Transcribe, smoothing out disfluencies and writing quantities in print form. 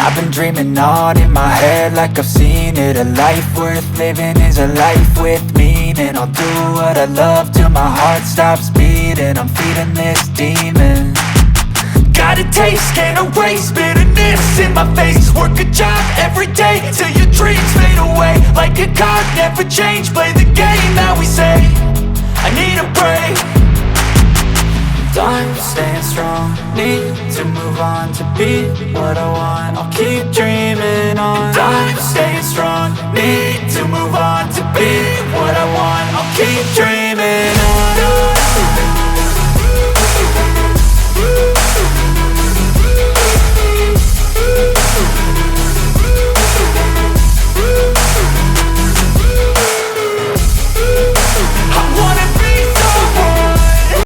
I've been dreaming on in my head like I've seen it. A life worth living is a life with meaning. I'll do what I love till my heart stops beating. I'm feeding this demon. Got a taste, can't erase bitterness in my face. Work a job every day till your dreams fade away. Like a card, never change, play the game that we say. I need a break. I'm staying strong, need to move on to be what I want. I'll keep dreaming on. I'm staying strong, need to move on to be what I want. I'll keep dreaming on.